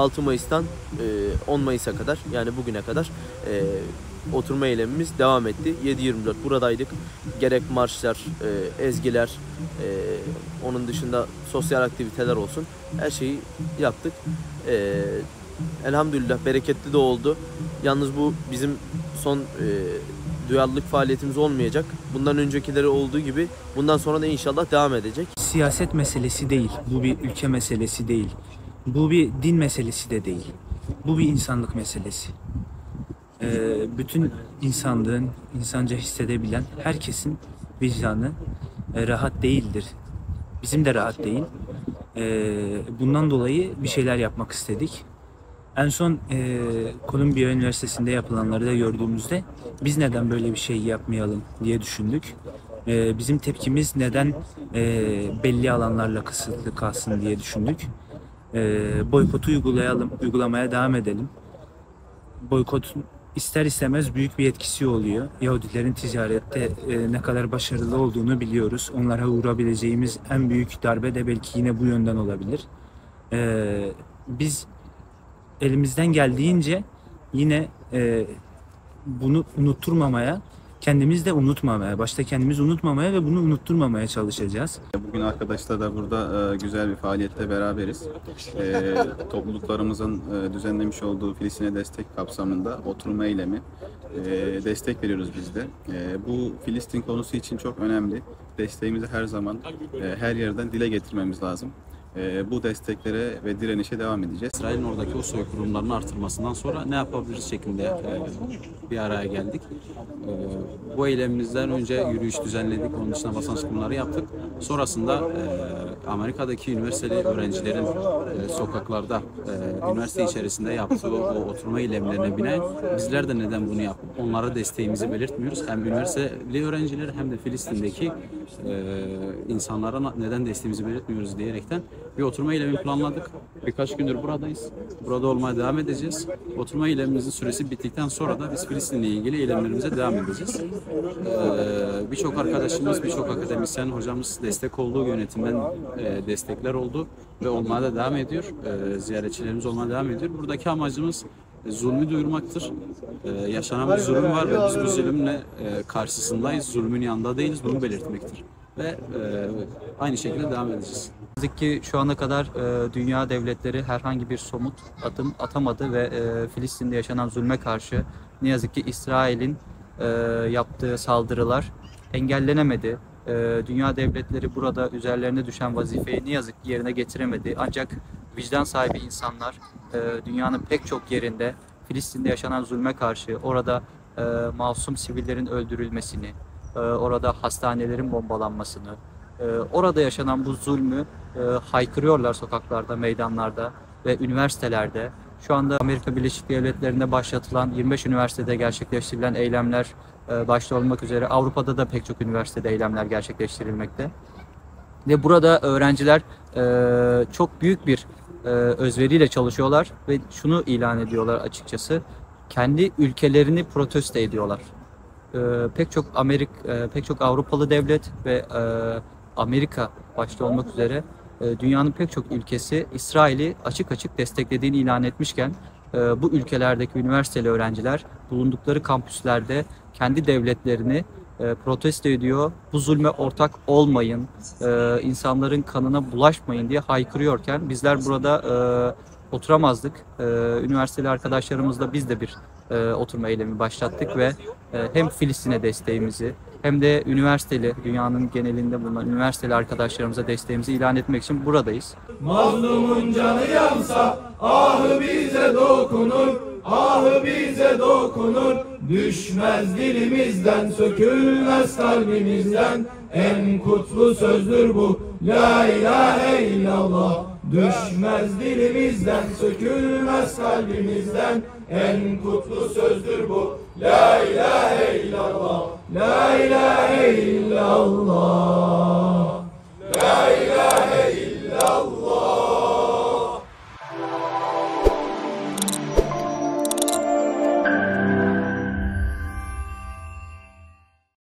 6 Mayıs'tan 10 Mayıs'a kadar, yani bugüne kadar oturma eylemimiz devam etti. 7-24 buradaydık. Gerek marşlar, ezgiler, onun dışında sosyal aktiviteler olsun, her şeyi yaptık. Elhamdülillah bereketli de oldu. Yalnız bu bizim son duyarlılık faaliyetimiz olmayacak. Bundan öncekileri olduğu gibi bundan sonra da inşallah devam edecek. Siyaset meselesi değil, bu bir ülke meselesi değil. Bu bir din meselesi de değil. Bu bir insanlık meselesi. Bütün insanlığın, insanca hissedebilen herkesin vicdanı rahat değildir. Bizim de rahat değil. Bundan dolayı bir şeyler yapmak istedik. En son Columbia Üniversitesi'nde yapılanları da gördüğümüzde biz neden böyle bir şey yapmayalım diye düşündük. Bizim tepkimiz neden belli alanlarla kısıtlı kalsın diye düşündük. Boykotu uygulamaya devam edelim. Boykotun ister istemez büyük bir etkisi oluyor. Yahudilerin ticarette ne kadar başarılı olduğunu biliyoruz. Onlara uğrayabileceğimiz en büyük darbe de belki yine bu yönden olabilir. Biz elimizden geldiğince yine bunu unutturmamaya, kendimiz de unutmamaya, başta kendimiz unutmamaya ve bunu unutturmamaya çalışacağız. Bugün arkadaşlar da burada güzel bir faaliyette beraberiz. Topluluklarımızın düzenlemiş olduğu Filistin'e destek kapsamında oturma eylemi destek veriyoruz biz de. Bu Filistin konusu için çok önemli. Desteğimizi her zaman her yerden dile getirmemiz lazım. Bu desteklere ve direnişe devam edeceğiz. İsrail'in oradaki o soykırımlarını artırmasından sonra ne yapabiliriz şeklinde bir araya geldik. Bu eylemimizden önce yürüyüş düzenledik, onun dışında basın açıklamaları yaptık. Sonrasında Amerika'daki üniversiteli öğrencilerin sokaklarda, üniversite içerisinde yaptığı o oturma eylemlerine binaen bizler de neden bunu yapıp onlara desteğimizi belirtmiyoruz. Hem üniversiteli öğrenciler hem de Filistin'deki insanlara neden desteğimizi belirtmiyoruz diyerekten bir oturma eylemi planladık. Birkaç gündür buradayız. Burada olmaya devam edeceğiz. Oturma eylemimizin süresi bittikten sonra da biz Filistin'le ilgili eylemlerimize devam edeceğiz. Birçok arkadaşımız, birçok akademisyen hocamız destek olduğu yönetimden destekler oldu ve olmaya da devam ediyor. Ziyaretçilerimiz olmaya devam ediyor. Buradaki amacımız zulmü duyurmaktır. Yaşanan bir zulüm var ve biz bu zulümle karşısındayız. Zulmün yanında değiliz. Bunu belirtmektir. Ve aynı şekilde devam edeceğiz. Ne yazık ki şu ana kadar dünya devletleri herhangi bir somut adım atamadı ve Filistin'de yaşanan zulme karşı ne yazık ki İsrail'in yaptığı saldırılar engellenemedi. Dünya devletleri burada üzerlerine düşen vazifeyi ne yazık ki yerine getiremedi. Ancak vicdan sahibi insanlar dünyanın pek çok yerinde Filistin'de yaşanan zulme karşı orada masum sivillerin öldürülmesini, orada hastanelerin bombalanmasını, orada yaşanan bu zulmü haykırıyorlar sokaklarda, meydanlarda ve üniversitelerde. Şu anda Amerika Birleşik Devletleri'nde başlatılan 25 üniversitede gerçekleştirilen eylemler başta olmak üzere Avrupa'da da pek çok üniversitede eylemler gerçekleştirilmekte. Ve burada öğrenciler çok büyük bir özveriyle çalışıyorlar ve şunu ilan ediyorlar açıkçası. Kendi ülkelerini protesto ediyorlar. Pek çok Avrupalı devlet ve Amerika başta olmak üzere dünyanın pek çok ülkesi İsrail'i açık açık desteklediğini ilan etmişken bu ülkelerdeki üniversiteli öğrenciler bulundukları kampüslerde kendi devletlerini protesto ediyor. Bu zulme ortak olmayın, insanların kanına bulaşmayın diye haykırıyorken bizler burada oturamazdık. Üniversiteli arkadaşlarımızla biz de bir oturma eylemi başlattık ve hem Filistin'e desteğimizi hem de dünyanın genelinde bulunan üniversiteli arkadaşlarımıza desteğimizi ilan etmek için buradayız. Mazlumun canı yansa ahı bize dokunur, ahı bize dokunur. Düşmez dilimizden, sökülmez kalbimizden. En kutlu sözdür bu, la ilahe illallah. Düşmez dilimizden, sökülmez kalbimizden. En kutlu sözdür bu, la ilahe illallah. La